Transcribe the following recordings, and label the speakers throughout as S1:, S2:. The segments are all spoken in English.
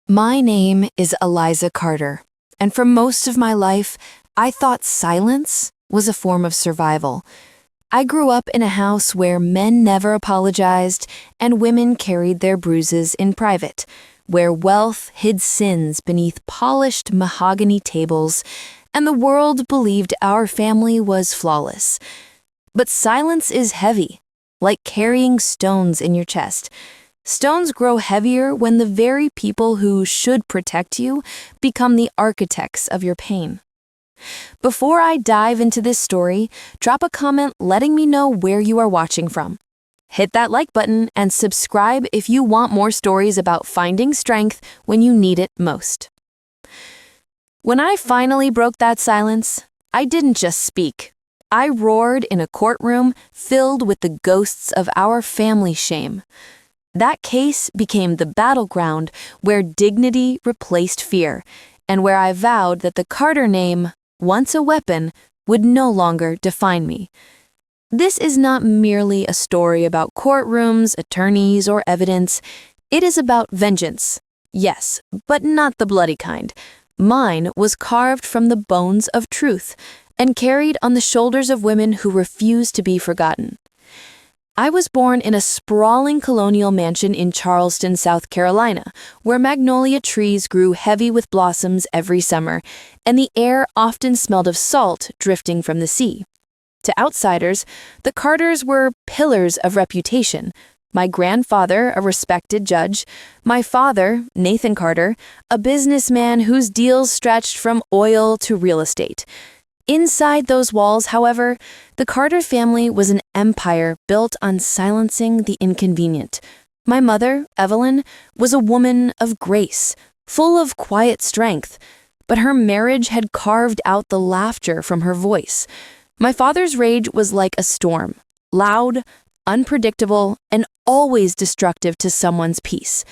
S1: My name is Eliza Carter, and for most of my life, I thought silence was a form of survival. I grew up in a house where men never apologized and women carried their bruises in private, where wealth hid sins beneath polished mahogany tables, and the world believed our family was flawless. But silence is heavy, like carrying stones in your chest. Stones grow heavier when the very people who should protect you become the architects of your pain. Before I dive into this story, drop a comment letting me know where you are watching from. Hit that like button and subscribe if you want more stories about finding strength when you need it most. When I finally broke that silence, I didn't just speak. I roared in a courtroom filled with the ghosts of our family shame. That case became the battleground where dignity replaced fear, and where I vowed that the Carter name, once a weapon, would no longer define me. This is not merely a story about courtrooms, attorneys, or evidence. It is about vengeance. Yes, but not the bloody kind. Mine was carved from the bones of truth and carried on the shoulders of women who refused to be forgotten. I was born in a sprawling colonial mansion in Charleston, South Carolina, where magnolia trees grew heavy with blossoms every summer, and the air often smelled of salt drifting from the sea. To outsiders, the Carters were pillars of reputation. My grandfather, a respected judge, my father, Nathan Carter, a businessman whose deals stretched from oil to real estate. Inside those walls, however, the Carter family was an empire built on silencing the inconvenient. My mother, Evelyn, was a woman of grace, full of quiet strength, but her marriage had carved out the laughter from her voice. My father's rage was like a storm, loud, unpredictable, and always destructive to someone's peace.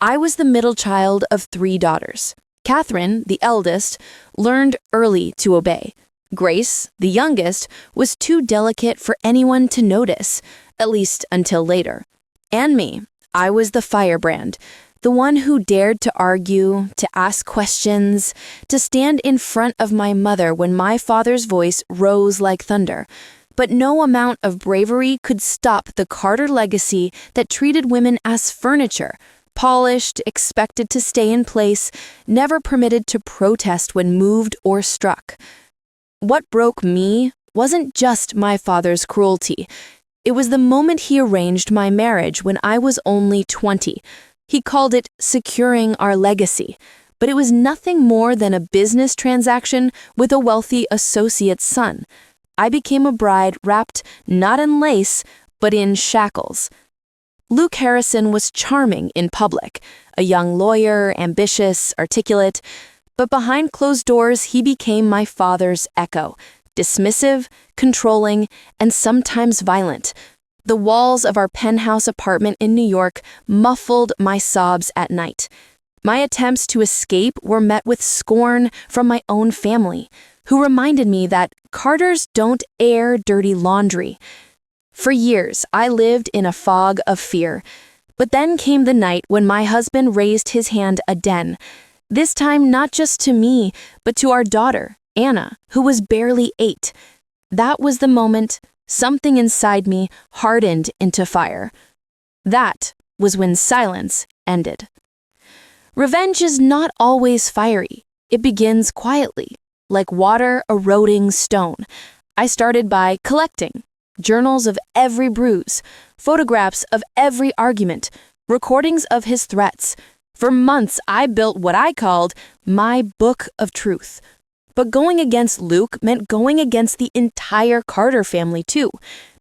S1: I was the middle child of 3 daughters. Catherine, the eldest, learned early to obey. Grace, the youngest, was too delicate for anyone to notice, at least until later. And me, I was the firebrand, the one who dared to argue, to ask questions, to stand in front of my mother when my father's voice rose like thunder. But no amount of bravery could stop the Carter legacy that treated women as furniture, polished, expected to stay in place, never permitted to protest when moved or struck. What broke me wasn't just my father's cruelty. It was the moment he arranged my marriage when I was only 20. He called it securing our legacy, but it was nothing more than a business transaction with a wealthy associate's son. I became a bride wrapped not in lace, but in shackles. Luke Harrison was charming in public, a young lawyer, ambitious, articulate, but behind closed doors he became my father's echo, dismissive, controlling, and sometimes violent. The walls of our penthouse apartment in New York muffled my sobs at night. My attempts to escape were met with scorn from my own family, who reminded me that Carters don't air dirty laundry. For years, I lived in a fog of fear. But then came the night when my husband raised his hand again, this time not just to me, but to our daughter, Anna, who was barely 8. That was the moment something inside me hardened into fire. That was when silence ended. Revenge is not always fiery. It begins quietly, like water eroding stone. I started by collecting journals of every bruise, photographs of every argument, recordings of his threats. For months, I built what I called my book of truth. But going against Luke meant going against the entire Carter family too,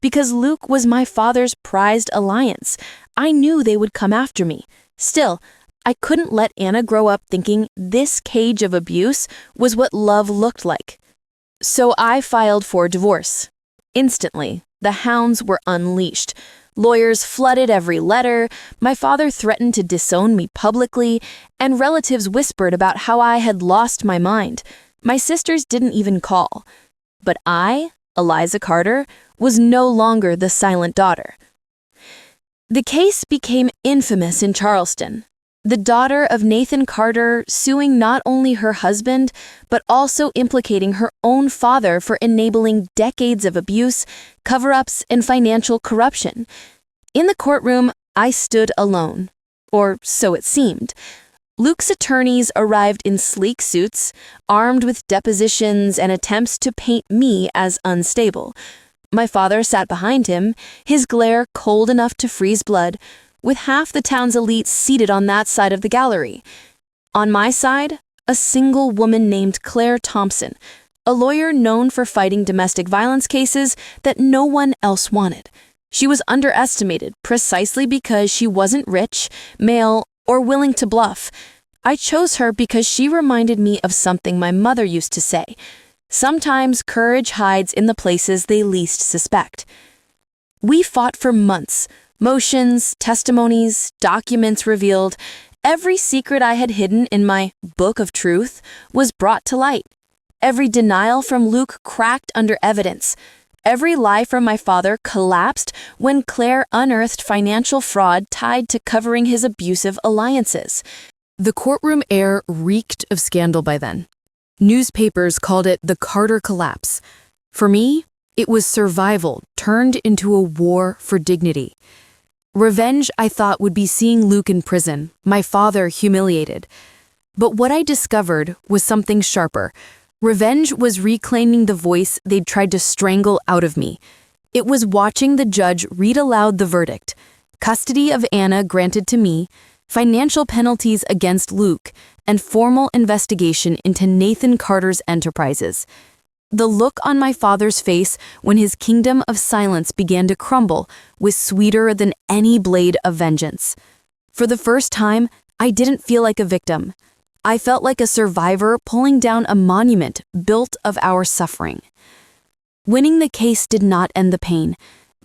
S1: because Luke was my father's prized alliance. I knew they would come after me. Still, I couldn't let Anna grow up thinking this cage of abuse was what love looked like. So I filed for divorce. Instantly, the hounds were unleashed. Lawyers flooded every letter, my father threatened to disown me publicly, and relatives whispered about how I had lost my mind. My sisters didn't even call. But I, Eliza Carter, was no longer the silent daughter. The case became infamous in Charleston. The daughter of Nathan Carter suing not only her husband, but also implicating her own father for enabling decades of abuse, cover-ups, and financial corruption. In the courtroom, I stood alone. Or so it seemed. Luke's attorneys arrived in sleek suits, armed with depositions and attempts to paint me as unstable. My father sat behind him, his glare cold enough to freeze blood, with half the town's elite seated on that side of the gallery. On my side, a single woman named Claire Thompson, a lawyer known for fighting domestic violence cases that no one else wanted. She was underestimated precisely because she wasn't rich, male, or willing to bluff. I chose her because she reminded me of something my mother used to say. Sometimes courage hides in the places they least suspect. We fought for months. Motions, testimonies, documents revealed. Every secret I had hidden in my book of truth was brought to light. Every denial from Luke cracked under evidence. Every lie from my father collapsed when Claire unearthed financial fraud tied to covering his abusive alliances. The courtroom air reeked of scandal by then. Newspapers called it the Carter collapse. For me, it was survival turned into a war for dignity. Revenge, I thought, would be seeing Luke in prison, my father humiliated. But what I discovered was something sharper. Revenge was reclaiming the voice they'd tried to strangle out of me. It was watching the judge read aloud the verdict. Custody of Anna granted to me, financial penalties against Luke, and formal investigation into Nathan Carter's enterprises. The look on my father's face when his kingdom of silence began to crumble was sweeter than any blade of vengeance. For the first time, I didn't feel like a victim. I felt like a survivor pulling down a monument built of our suffering. Winning the case did not end the pain,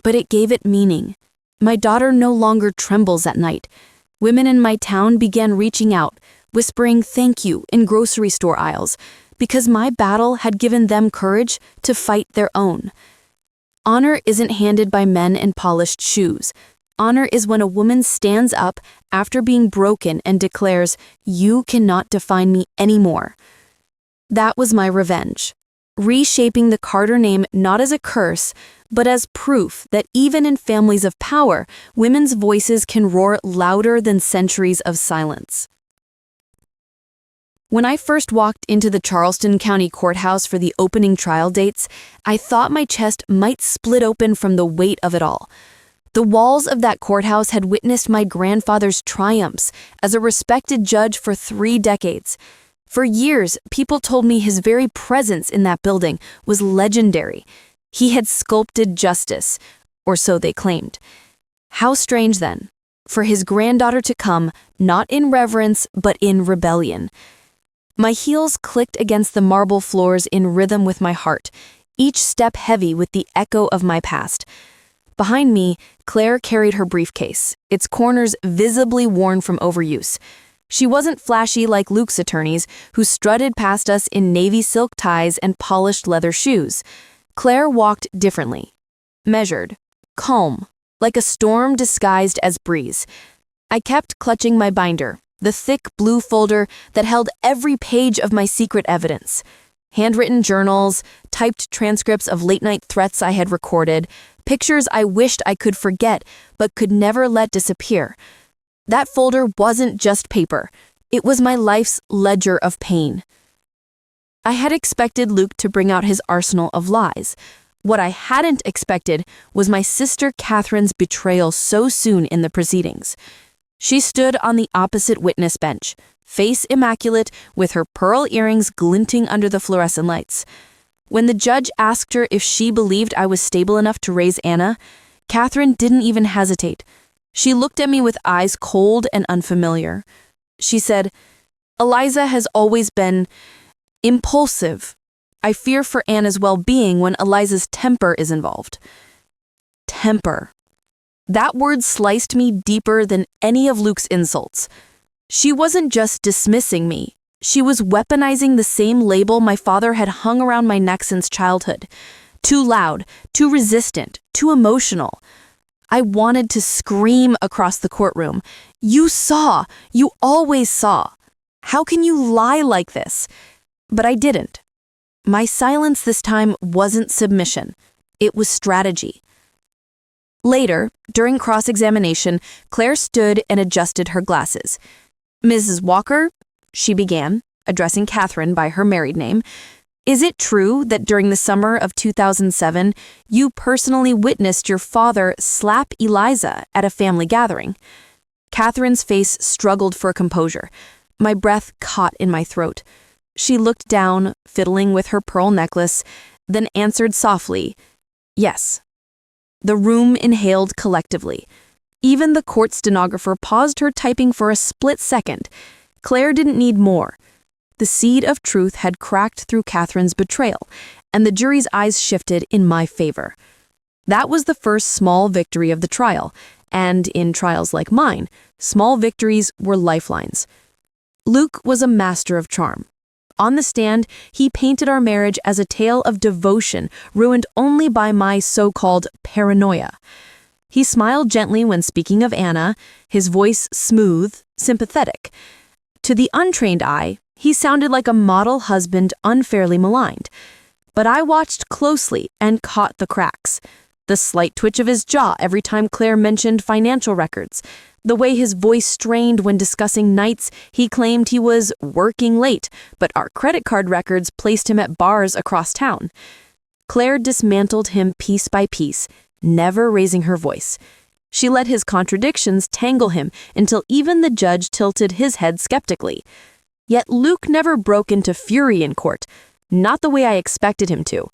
S1: but it gave it meaning. My daughter no longer trembles at night. Women in my town began reaching out, whispering thank you in grocery store aisles, because my battle had given them courage to fight their own. Honor isn't handed by men in polished shoes. Honor is when a woman stands up after being broken and declares, "You cannot define me anymore." That was my revenge, reshaping the Carter name not as a curse, but as proof that even in families of power, women's voices can roar louder than centuries of silence. When I first walked into the Charleston County Courthouse for the opening trial dates, I thought my chest might split open from the weight of it all. The walls of that courthouse had witnessed my grandfather's triumphs as a respected judge for 3 decades. For years, people told me his very presence in that building was legendary. He had sculpted justice, or so they claimed. How strange, then, for his granddaughter to come, not in reverence, but in rebellion. My heels clicked against the marble floors in rhythm with my heart, each step heavy with the echo of my past. Behind me, Claire carried her briefcase, its corners visibly worn from overuse. She wasn't flashy like Luke's attorneys, who strutted past us in navy silk ties and polished leather shoes. Claire walked differently. Measured, calm, like a storm disguised as breeze. I kept clutching my binder, the thick blue folder that held every page of my secret evidence. Handwritten journals, typed transcripts of late-night threats I had recorded, pictures I wished I could forget but could never let disappear. That folder wasn't just paper. It was my life's ledger of pain. I had expected Luke to bring out his arsenal of lies. What I hadn't expected was my sister Catherine's betrayal so soon in the proceedings. She stood on the opposite witness bench, face immaculate, with her pearl earrings glinting under the fluorescent lights. When the judge asked her if she believed I was stable enough to raise Anna, Catherine didn't even hesitate. She looked at me with eyes cold and unfamiliar. She said, "Eliza has always been impulsive. I fear for Anna's well-being when Eliza's temper is involved." Temper. That word sliced me deeper than any of Luke's insults. She wasn't just dismissing me. She was weaponizing the same label my father had hung around my neck since childhood. Too loud, too resistant, too emotional.
S2: I wanted to scream across the courtroom. You saw! You always saw! How can you lie like this? But I didn't. My silence this time wasn't submission. It was strategy. Later, during cross-examination, Claire stood and adjusted her glasses. "Mrs. Walker," she began, addressing Catherine by her married name, "is it true that during the summer of 2007, you personally witnessed your father slap Eliza at a family gathering?" Catherine's face struggled for composure. My breath caught in my throat. She looked down, fiddling with her pearl necklace, then answered softly, "Yes." The room inhaled collectively. Even the court stenographer paused her typing for a split second. Claire didn't need more. The seed of truth had cracked through Catherine's betrayal, and the jury's eyes shifted in my favor. That was the first small victory of the trial, and in trials like mine, small victories were lifelines. Luke was a master of charm. On the stand, he painted our marriage as a tale of devotion ruined only by my so-called paranoia. He smiled gently when speaking of Anna, his voice smooth, sympathetic. To the untrained eye, he sounded like a model husband unfairly maligned. But I watched closely and caught the cracks. The slight twitch of his jaw every time Claire mentioned financial records, the way his voice strained when discussing nights he claimed he was working late, but our credit card records placed him at bars across town. Claire dismantled him piece by piece, never raising her voice. She let his contradictions tangle him until even the judge tilted his head skeptically. Yet Luke never broke into fury in court, not the way I expected him to.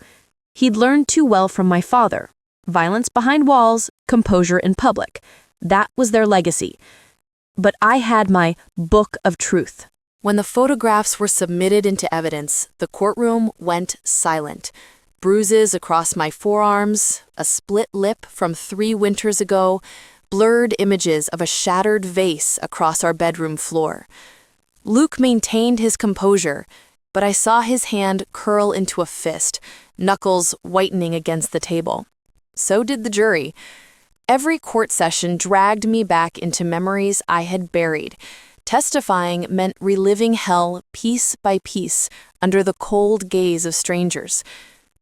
S2: He'd learned too well from my father. Violence behind walls, composure in public. That was their legacy. But I had my book of truth.
S1: When the photographs were submitted into evidence, the courtroom went silent. Bruises across my forearms, a split lip from 3 winters ago, blurred images of a shattered vase across our bedroom floor. Luke maintained his composure, but I saw his hand curl into a fist, knuckles whitening against the table. So did the jury. Every court session dragged me back into memories I had buried. Testifying meant reliving hell piece by piece under the cold gaze of strangers.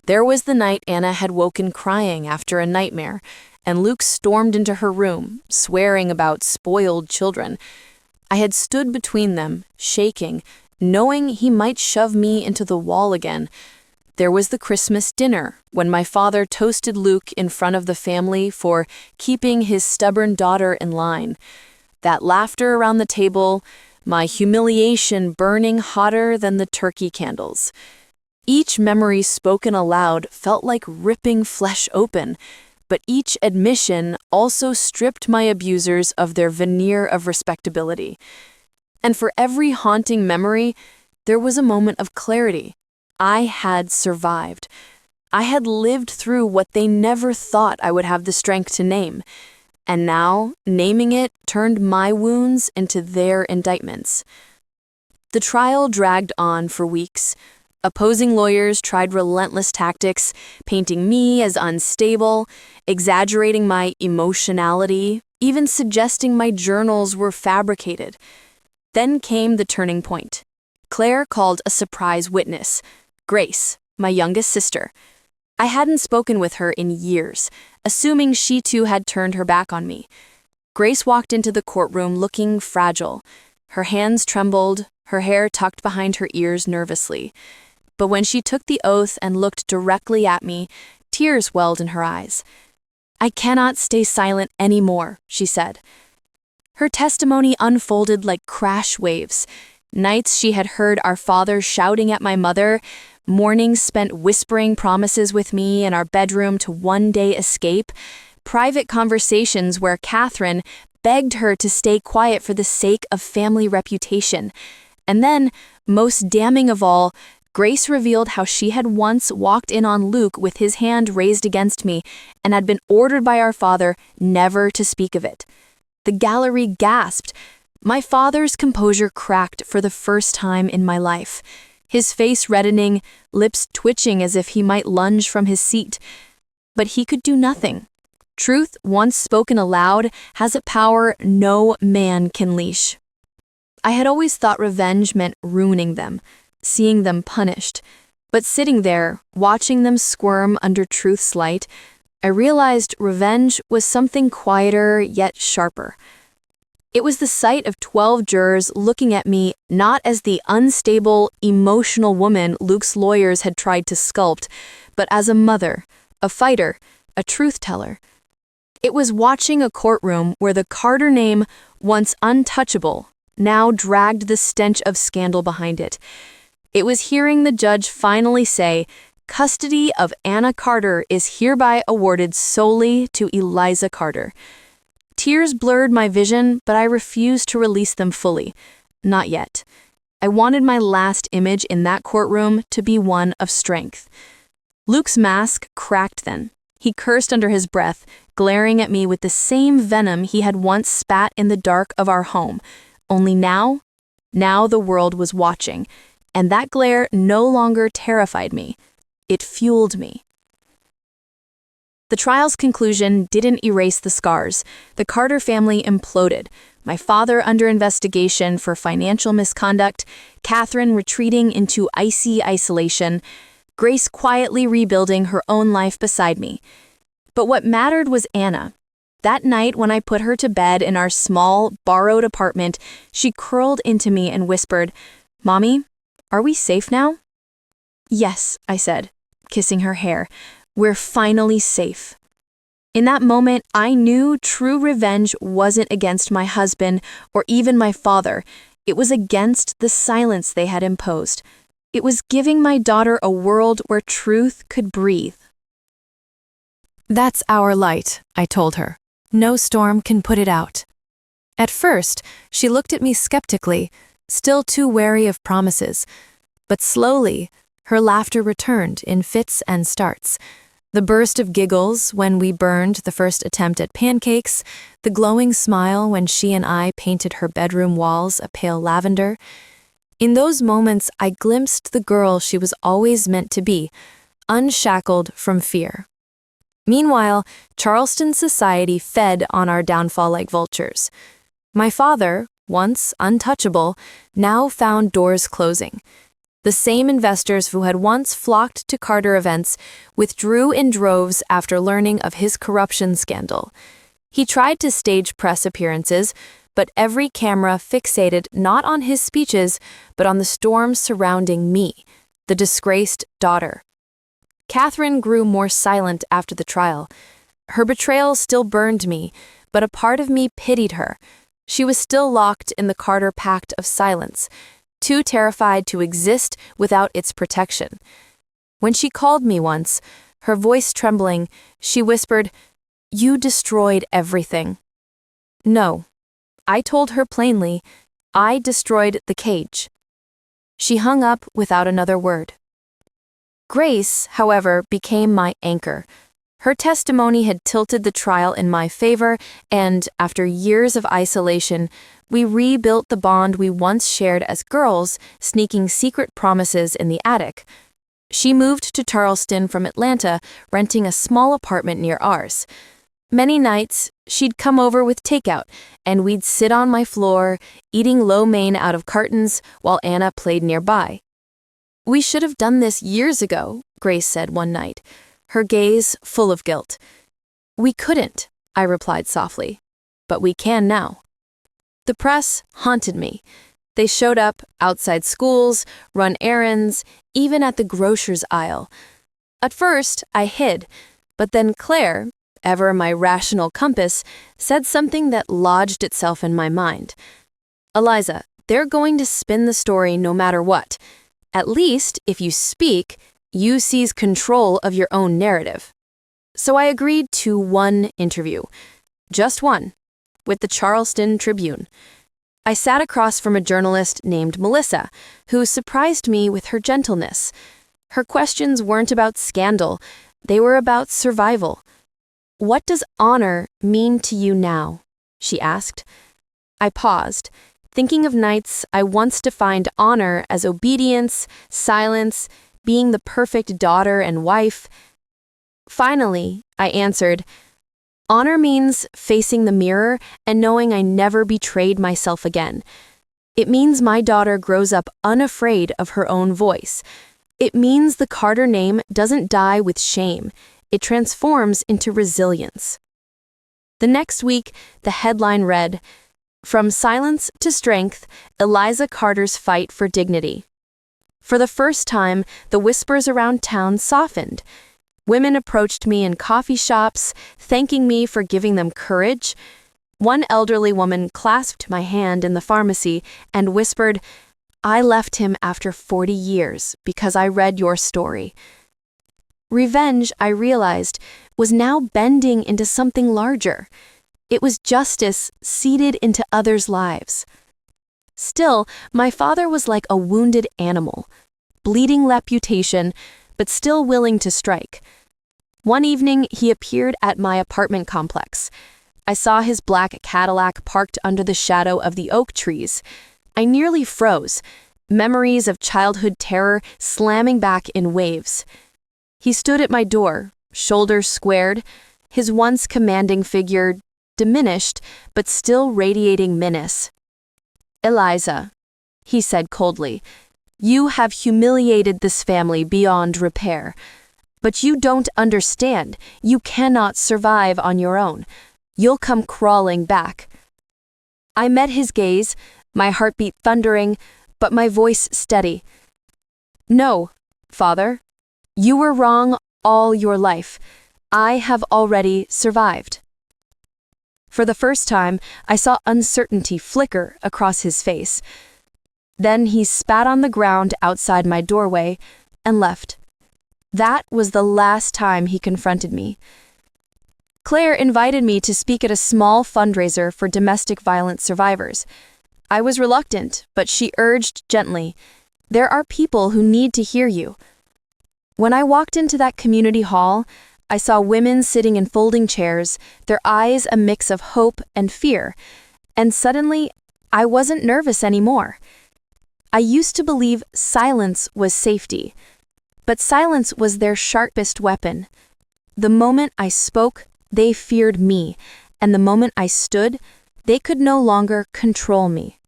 S1: There was the night Anna had woken crying after a nightmare, and Luke stormed into her room, swearing about spoiled children. I had stood between them, shaking, knowing he might shove me into the wall again. There was the Christmas dinner, when my father toasted Luke in front of the family for keeping his stubborn daughter in line. That laughter around the table, my humiliation burning hotter than the turkey candles. Each memory spoken aloud felt like ripping flesh open, but each admission also stripped my abusers of their veneer of respectability. And for every haunting memory, there was a moment of clarity. I had survived. I had lived through what they never thought I would have the strength to name. And now, naming it turned my wounds into their indictments. The trial dragged on for weeks. Opposing lawyers tried relentless tactics, painting me as unstable, exaggerating my emotionality, even suggesting my journals were fabricated. Then came the turning point. Claire called a surprise witness, Grace, my youngest sister. I hadn't spoken with her in years, assuming she too had turned her back on me. Grace walked into the courtroom looking fragile. Her hands trembled, her hair tucked behind her ears nervously. But when she took the oath and looked directly at me, tears welled in her eyes. "I cannot stay silent anymore," she said. Her testimony unfolded like crash waves. Nights she had heard our father shouting at my mother, mornings spent whispering promises with me in our bedroom to one day escape, private conversations where Catherine begged her to stay quiet for the sake of family reputation. And then, most damning of all, Grace revealed how she had once walked in on Luke with his hand raised against me and had been ordered by our father never to speak of it. The gallery gasped. My father's composure cracked for the first time in my life. His face reddening, lips twitching as if he might lunge from his seat. But he could do nothing.
S2: Truth, once spoken aloud, has a power no man can leash. I had always thought revenge meant ruining them, seeing them punished. But sitting there, watching them squirm under truth's light, I realized revenge was something quieter yet sharper. It was the sight of 12 jurors looking at me not as the unstable, emotional woman Luke's lawyers had tried to sculpt, but as a mother, a fighter, a truth-teller. It was watching a courtroom where the Carter name, once untouchable, now dragged the stench of scandal behind it. It was hearing the judge finally say, "Custody of Anna Carter is hereby awarded solely to Eliza Carter." Tears blurred my vision, but I refused to release them fully. Not yet. I wanted my last image in that courtroom to be one of strength. Luke's mask cracked then. He cursed under his breath, glaring at me with the same venom he had once spat in the dark of our home. Only now the world was watching, and that glare no longer terrified me. It fueled me. The trial's conclusion didn't erase the scars. The Carter family imploded. My father under investigation for financial misconduct, Catherine retreating into icy isolation, Grace quietly rebuilding her own life beside me. But what mattered was Anna. That night when I put her to bed in our small, borrowed apartment, she curled into me and whispered, "Mommy, are we safe now?" "Yes," I said, kissing her hair. "We're finally safe." In that moment, I knew true revenge wasn't against my husband or even my father. It was against the silence they had imposed. It was giving my daughter a world where truth could breathe.
S1: "That's our light," I told her. "No storm can put it out." At first, she looked at me skeptically, still too wary of promises. But slowly, her laughter returned in fits and starts. The burst of giggles when we burned the first attempt at pancakes, the glowing smile when she and I painted her bedroom walls a pale lavender. In those moments, I glimpsed the girl she was always meant to be, unshackled from fear. Meanwhile, Charleston society fed on our downfall like vultures. My father, once untouchable, now found doors closing. The same investors who had once flocked to Carter events withdrew in droves after learning of his corruption scandal. He tried to stage press appearances, but every camera fixated not on his speeches, but on the storm surrounding me, the disgraced daughter. Catherine grew more silent after the trial. Her betrayal still burned me, but a part of me pitied her. She was still locked in the Carter pact of silence, too terrified to exist without its protection. When she called me once, her voice trembling, she whispered, "You destroyed everything." No, I told her plainly, I destroyed the cage. She hung up without another word. Grace, however, became my anchor. Her testimony had tilted the trial in my favor, and after years of isolation, we rebuilt the bond we once shared as girls, sneaking secret promises in the attic. She moved to Charleston from Atlanta, renting a small apartment near ours. Many nights, she'd come over with takeout, and we'd sit on my floor, eating lo mein out of cartons while Anna played nearby. "We should have done this years ago," Grace said one night, her gaze full of guilt. "We couldn't," I replied softly, "but we can now." The press haunted me. They showed up outside schools, run errands, even at the grocer's aisle. At first, I hid, but then Claire, ever my rational compass, said something that lodged itself in my mind. "Eliza, they're going to spin the story no matter what. At least, if you speak, you seize control of your own narrative." So I agreed to one interview. Just one. With the Charleston Tribune. I sat across from a journalist named Melissa, who surprised me with her gentleness. Her questions weren't about scandal, they were about survival. "What does honor mean to you now?" she asked. I paused, thinking of nights I once defined honor as obedience, silence, being the perfect daughter and wife. Finally, I answered,
S2: Honor means facing the mirror and knowing I never betrayed myself again. It means my daughter grows up unafraid of her own voice. It means the Carter name doesn't die with shame. It transforms into resilience. The next week, the headline read, "From Silence to Strength, Eliza Carter's Fight for Dignity." For the first time, the whispers around town softened. Women approached me in coffee shops, thanking me for giving them courage. One elderly woman clasped my hand in the pharmacy and whispered, "I left him after 40 years because I read your story." Revenge, I realized, was now bending into something larger. It was justice seeded into others' lives. Still, my father was like a wounded animal, bleeding reputation, but still willing to strike. One evening, he appeared at my apartment complex. I saw his black Cadillac parked under the shadow of the oak trees. I nearly froze, memories of childhood terror slamming back in waves. He stood at my door, shoulders squared, his once commanding figure diminished, but still radiating menace. "Eliza," he said coldly, "you have humiliated this family beyond repair. But you don't understand. You cannot survive on your own. You'll come crawling back." I met his gaze, my heartbeat thundering, but my voice steady. "No, Father. You were wrong all your life. I have already survived." For the first time, I saw uncertainty flicker across his face. Then he spat on the ground outside my doorway and left. That was the last time he confronted me. Claire invited me to speak at a small fundraiser for domestic violence survivors. I was reluctant, but she urged gently, "There are people who need to hear you." When I walked into that community hall, I saw women sitting in folding chairs, their eyes a mix of hope and fear, and suddenly, I wasn't nervous anymore. I used to believe silence was safety, but silence was their sharpest weapon. The moment I spoke, they feared me, and the moment I stood, they could no longer control me.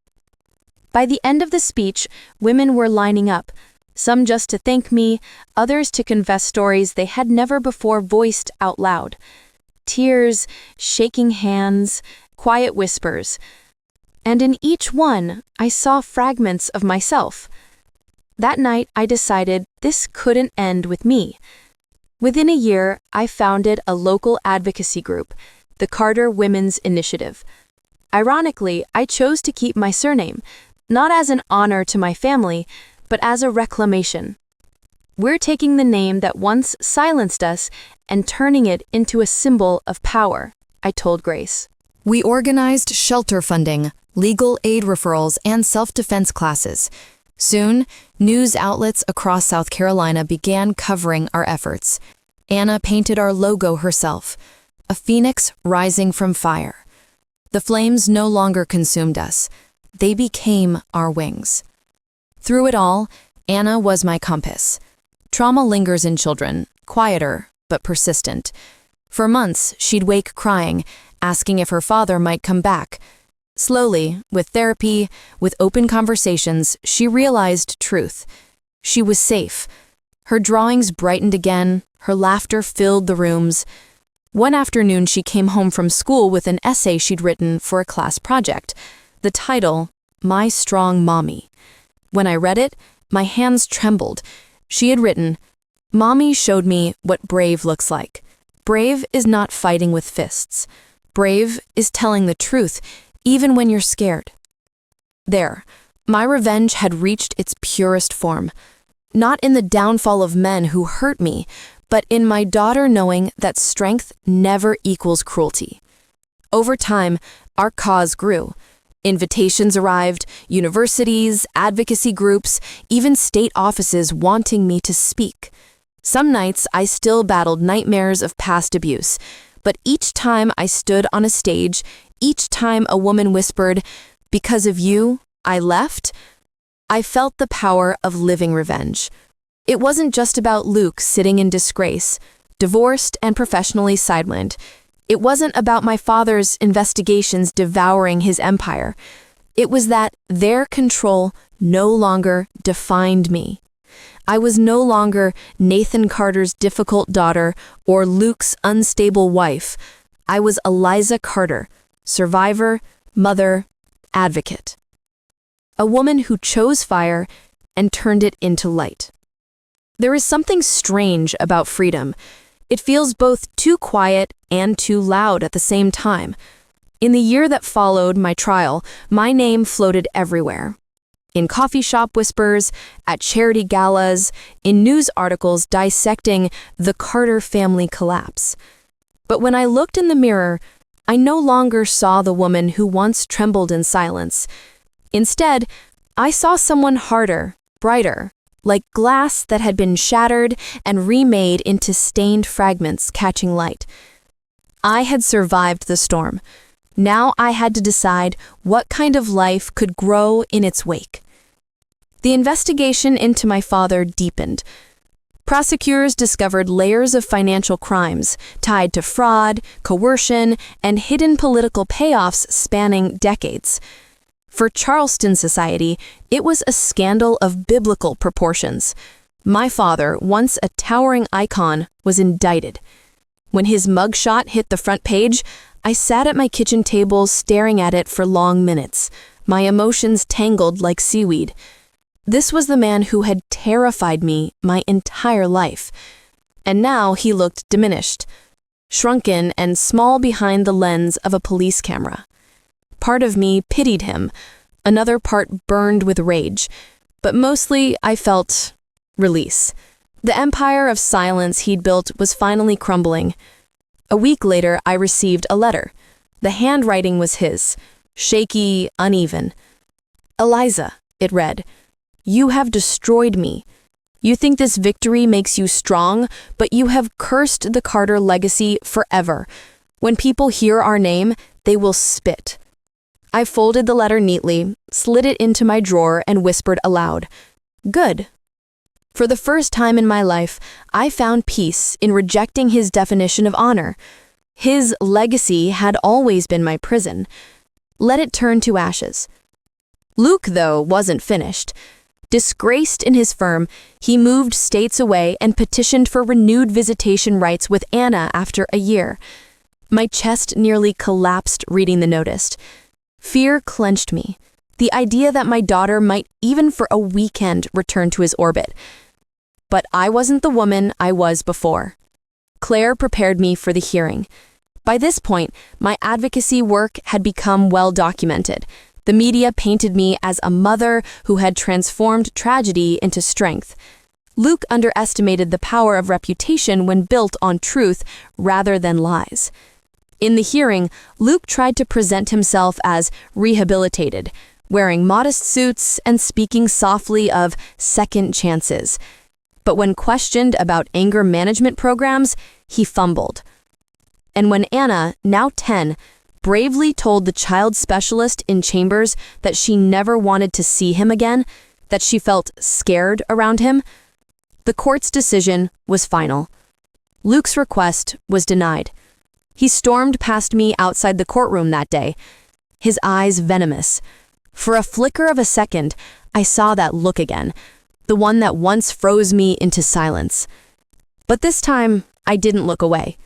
S2: By the end of the speech, women were lining up, some just to thank me, others to confess stories they had never before voiced out loud. Tears, shaking hands, quiet whispers. And in each one, I saw fragments of myself. That night, I decided this couldn't end with me. Within a year, I founded a local advocacy group, the Carter Women's Initiative. Ironically, I chose to keep my surname, not as an honor to my family, but as a reclamation. We're taking the name that once silenced us and turning it into a symbol of power, I told Grace.
S1: We organized shelter funding, legal aid referrals, and self-defense classes. Soon, news outlets across South Carolina began covering our efforts. Anna painted our logo herself, a phoenix rising from fire. The flames no longer consumed us. They became our wings. Through it all, Anna was my compass. Trauma lingers in children, quieter but persistent. For months, she'd wake crying, asking if her father might come back. Slowly, with therapy, with open conversations, she realized truth. She was safe. Her drawings brightened again, her laughter filled the rooms. One afternoon, she came home from school with an essay she'd written for a class project. The title, "My Strong Mommy." When I read it, my hands trembled. She had written, "Mommy showed me what brave looks like. Brave is not fighting with fists. Brave is telling the truth, even when you're scared." There, my revenge had reached its purest form. Not in the downfall of men who hurt me, but in my daughter knowing that strength never equals cruelty. Over time, our cause grew. Invitations arrived, universities, advocacy groups, even state offices wanting me to speak. Some nights I still battled nightmares of past abuse, but each time I stood on a stage, each time a woman whispered, "Because of you, I left," I felt the power of living revenge. It wasn't just about Luke sitting in disgrace, divorced and professionally sidelined.
S2: It wasn't about my father's investigations devouring his empire. It was that their control no longer defined me. I was no longer Nathan Carter's difficult daughter or Luke's unstable wife. I was Eliza Carter, survivor, mother, advocate. A woman who chose fire and turned it into light. There is something strange about freedom. It feels both too quiet and too loud at the same time. In the year that followed my trial, my name floated everywhere. In coffee shop whispers, at charity galas, in news articles dissecting the Carter family collapse. But when I looked in the mirror, I no longer saw the woman who once trembled in silence. Instead, I saw someone harder, brighter, like glass that had been shattered and remade into stained fragments catching light. I had survived the storm. Now I had to decide what kind of life could grow in its wake. The investigation into my father deepened. Prosecutors discovered layers of financial crimes tied to fraud, coercion, and hidden political payoffs spanning decades. For Charleston society, it was a scandal of biblical proportions. My father, once a towering icon, was indicted. When his mugshot hit the front page, I sat at my kitchen table staring at it for long minutes, my emotions tangled like seaweed. This was the man who had terrified me my entire life. And now he looked diminished, shrunken and small behind the lens of a police camera. Part of me pitied him, another part burned with rage, but mostly I felt release. The empire of silence he'd built was finally crumbling. A week later, I received a letter. The handwriting was his, shaky, uneven. "Eliza," it read, "you have destroyed me. You think this victory makes you strong, but you have cursed the Carter legacy forever. When people hear our name, they will spit." I folded the letter neatly, slid it into my drawer, and whispered aloud, "Good." For the first time in my life, I found peace in rejecting his definition of honor. His legacy had always been my prison. Let it turn to ashes. Luke, though, wasn't finished. Disgraced in his firm, he moved states away and petitioned for renewed visitation rights with Anna after a year. My chest nearly collapsed reading the notice. Fear clenched me. The idea that my daughter might, even for a weekend, return to his orbit. But I wasn't the woman I was before. Claire prepared me for the hearing. By this point, my advocacy work had become well documented. The media painted me as a mother who had transformed tragedy into strength. Luke underestimated the power of reputation when built on truth rather than lies. In the hearing, Luke tried to present himself as rehabilitated, wearing modest suits and speaking softly of second chances. But when questioned about anger management programs, he fumbled. And when Anna, now 10, bravely told the child specialist in Chambers that she never wanted to see him again, that she felt scared around him, the court's decision was final. Luke's request was denied. He stormed past me outside the courtroom that day, his eyes venomous. For a flicker of a second, I saw that look again, the one that once froze me into silence. But this time, I didn't look away.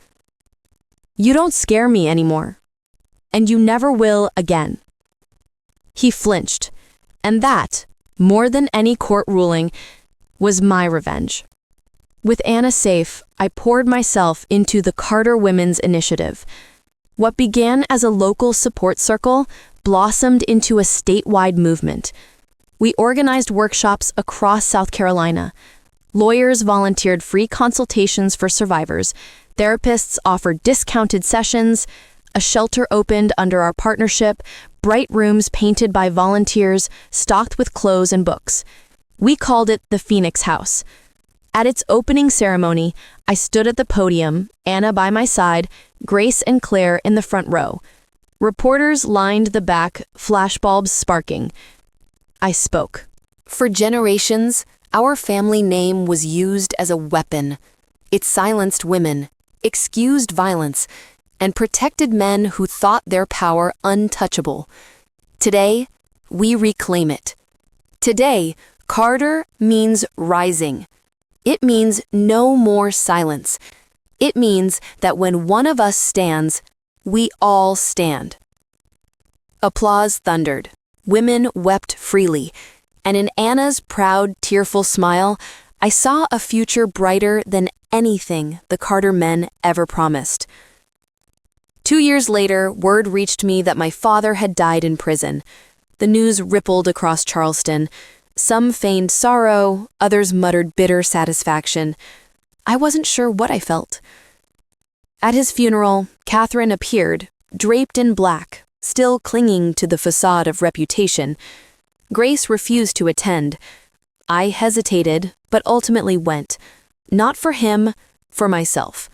S2: "You don't scare me anymore, and you never will again." He flinched, and that, more than any court ruling, was my revenge. With Anna safe, I poured myself into the Carter Women's Initiative. What began as a local support circle blossomed into a statewide movement. We organized workshops across South Carolina. Lawyers volunteered free consultations for survivors. Therapists offered discounted sessions. A shelter opened under our partnership, bright rooms painted by volunteers, stocked with clothes and books. We called it the Phoenix House. At its opening ceremony, I stood at the podium, Anna by my side, Grace and Claire in the front row. Reporters lined the back, flashbulbs sparking. I spoke.
S1: For generations, our family name was used as a weapon. It silenced women, excused violence, and protected men who thought their power untouchable. Today, we reclaim it. Today, Carter means rising. It means no more silence. It means that when one of us stands, we all stand. Applause thundered. Women wept freely. And in Anna's proud, tearful smile, I saw a future brighter than anything the Carter men ever promised. 2 years later, word reached me that my father had died in prison. The news rippled across Charleston. Some feigned sorrow, others muttered bitter satisfaction. I wasn't sure what I felt. At his funeral, Catherine appeared, draped in black, still clinging to the facade of reputation. Grace refused to attend. I hesitated, but ultimately went. Not for him, for myself.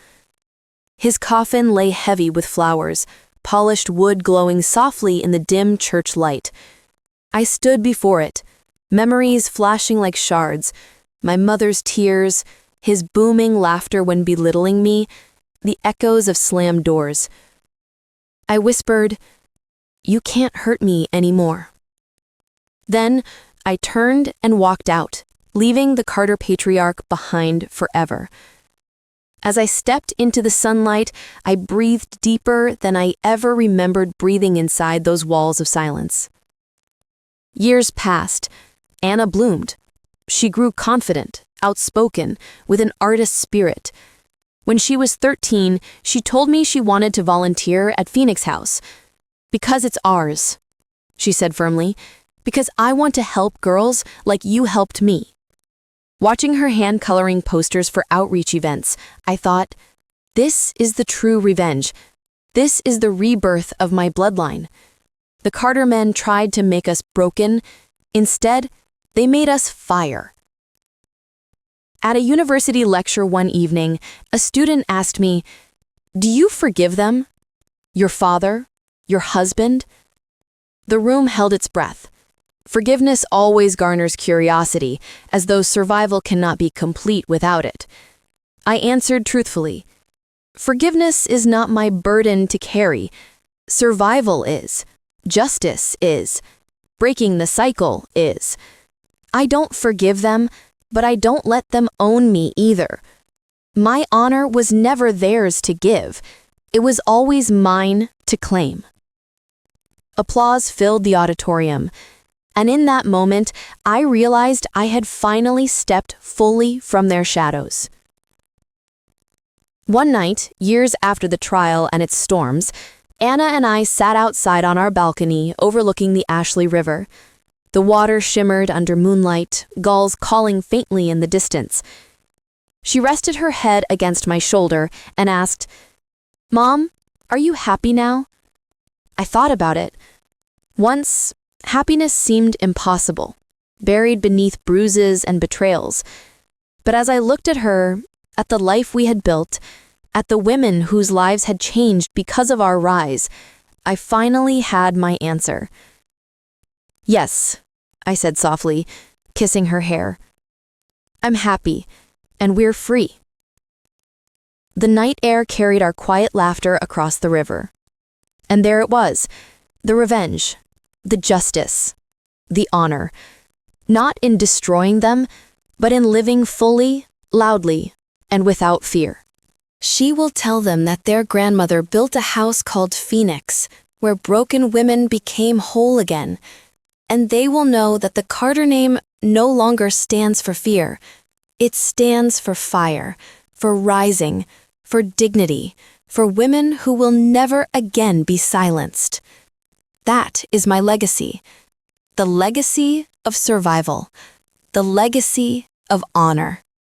S1: His coffin lay heavy with flowers, polished wood glowing softly in the dim church light. I stood before it, memories flashing like shards, my mother's tears, his booming laughter when belittling me, the echoes of slammed doors. I whispered, "You can't hurt me anymore." Then I turned and walked out, leaving the Carter patriarch behind forever. As I stepped into the sunlight, I breathed deeper than I ever remembered breathing inside those walls of silence. Years passed. Anna bloomed. She grew confident, outspoken, with an artist's spirit. When she was 13, she told me she wanted to volunteer at Phoenix House. "Because it's ours," she said firmly. "Because I want to help girls like you helped me." Watching her hand-coloring posters for outreach events, I thought, this is the true revenge. This is the rebirth of my bloodline. The Carter men tried to make us broken. Instead, they made us fire. At a university lecture one evening, a student asked me, "Do you forgive them? Your father? Your husband?" The room held its breath. Forgiveness always garners curiosity, as though survival cannot be complete without it. I answered truthfully, "Forgiveness is not my burden to carry. Survival is. Justice is. Breaking the cycle is. I don't forgive them, but I don't let them own me either. My honor was never theirs to give. It was always mine to claim." Applause filled the auditorium. And in that moment, I realized I had finally stepped fully from their shadows. One night, years after the trial and its storms, Anna and I sat outside on our balcony overlooking the Ashley River. The water shimmered under moonlight, gulls calling faintly in the distance. She rested her head against my shoulder and asked, "Mom, are you happy now?" I thought about it. Once, happiness seemed impossible, buried beneath bruises and betrayals. But as I looked at her, at the life we had built, at the women whose lives had changed because of our rise, I finally had my answer. "Yes," I said softly, kissing her hair. "I'm happy, and we're free." The night air carried our quiet laughter across the river. And there it was, the revenge, the justice, the honor, not in destroying them, but in living fully, loudly, and without fear. She will tell them that their grandmother built a house called Phoenix, where broken women became whole again, and they will know that the Carter name no longer stands for fear. It stands for fire, for rising, for dignity, for women who will never again be silenced. That is my legacy. The legacy of survival. The legacy of honor.